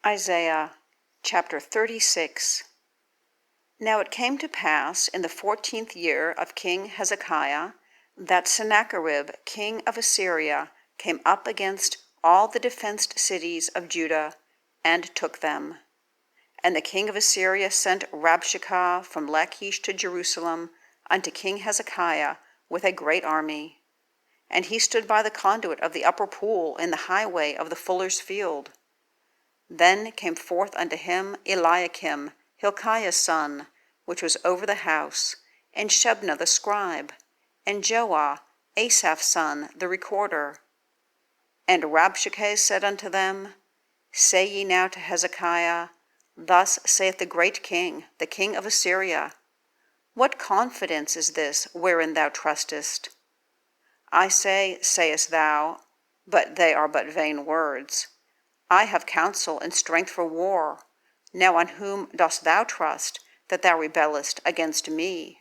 Isaiah chapter 36. Now it came to pass in the 14th year of King Hezekiah that Sennacherib king of Assyria came up against all the defenced cities of Judah and took them. And the king of Assyria sent Rabshakeh from Lachish to Jerusalem unto King Hezekiah with a great army. And he stood by the conduit of the upper pool in the highway of the fuller's field. Then came forth unto him Eliakim, Hilkiah's son, which was over the house, and Shebna the scribe, and Joah, Asaph's son, the recorder. And Rabshakeh said unto them, Say ye now to Hezekiah, Thus saith the great king, the king of Assyria, What confidence is this wherein thou trustest? I say, sayest thou, but they are but vain words. I have counsel and strength for war. Now on whom dost thou trust, that thou rebellest against me?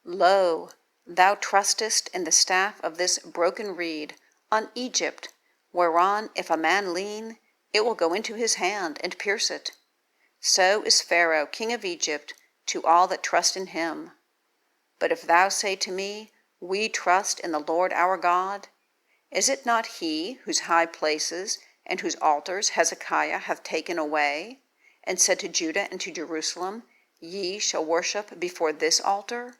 Lo, thou trustest in the staff of this broken reed, on Egypt, whereon if a man lean, it will go into his hand and pierce it. So is Pharaoh king of Egypt to all that trust in him. But if thou say to me, We trust in the Lord our God, is it not he whose high places and whose altars Hezekiah hath taken away, and said to Judah and to Jerusalem, Ye shall worship before this altar?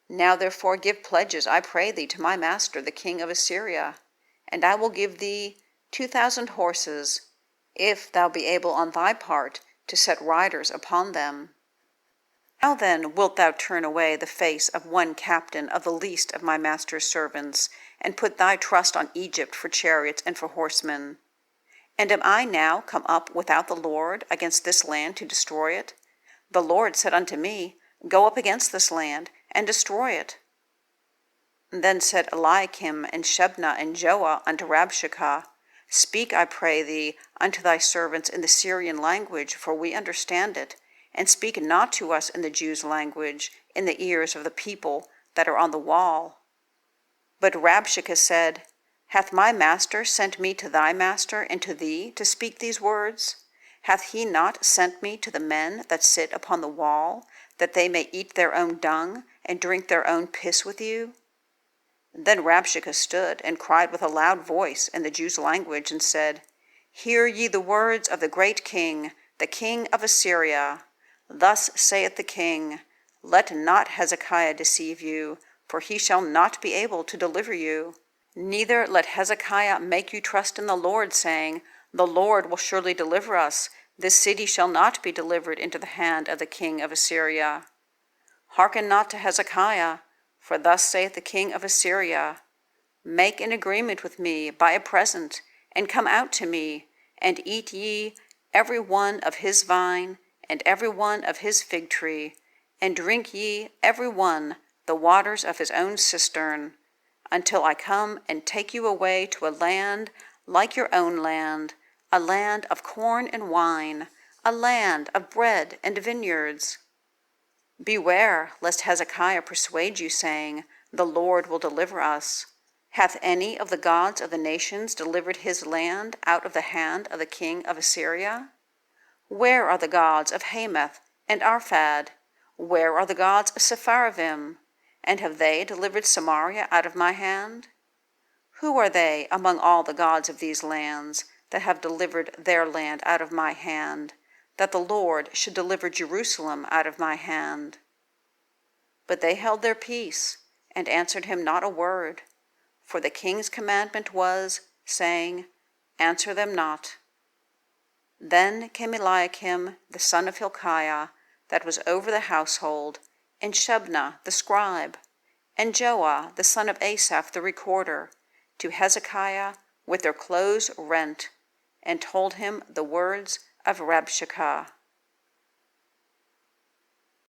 Now therefore give pledges, I pray thee, to my master the king of Assyria, and I will give thee 2,000 horses, if thou be able on thy part to set riders upon them. How then wilt thou turn away the face of one captain of the least of my master's servants, and put thy trust on Egypt for chariots and for horsemen? And am I now come up without the Lord against this land to destroy it? The Lord said unto me, Go up against this land, and destroy it. Then said Eliakim and Shebna and Joah unto Rabshakeh, Speak, I pray thee, unto thy servants in the Syrian language, for we understand it, and speak not to us in the Jews' language, in the ears of the people that are on the wall. But Rabshakeh said, Hath my master sent me to thy master and to thee to speak these words? Hath he not sent me to the men that sit upon the wall, that they may eat their own dung and drink their own piss with you? Then Rabshakeh stood and cried with a loud voice in the Jews' language and said, Hear ye the words of the great king, the king of Assyria. Thus saith the king, Let not Hezekiah deceive you, for he shall not be able to deliver you. Neither let Hezekiah make you trust in the Lord, saying, The Lord will surely deliver us. This city shall not be delivered into the hand of the king of Assyria. Hearken not to Hezekiah, for thus saith the king of Assyria, Make an agreement with me by a present, and come out to me, and eat ye every one of his vine, and every one of his fig tree, and drink ye every one the waters of his own cistern, until I come and take you away to a land like your own land, a land of corn and wine, a land of bread and vineyards. Beware lest Hezekiah persuade you, saying, The Lord will deliver us. Hath any of the gods of the nations delivered his land out of the hand of the king of Assyria? Where are the gods of Hamath and Arphad? Where are the gods of Sepharvaim? And have they delivered Samaria out of my hand? Who are they among all the gods of these lands that have delivered their land out of my hand, that the Lord should deliver Jerusalem out of my hand? But they held their peace, and answered him not a word, for the king's commandment was, saying, Answer them not. Then came Eliakim the son of Hilkiah, that was over the household, and Shebna the scribe, and Joah the son of Asaph the recorder, to Hezekiah with their clothes rent, and told him the words of Rabshakeh.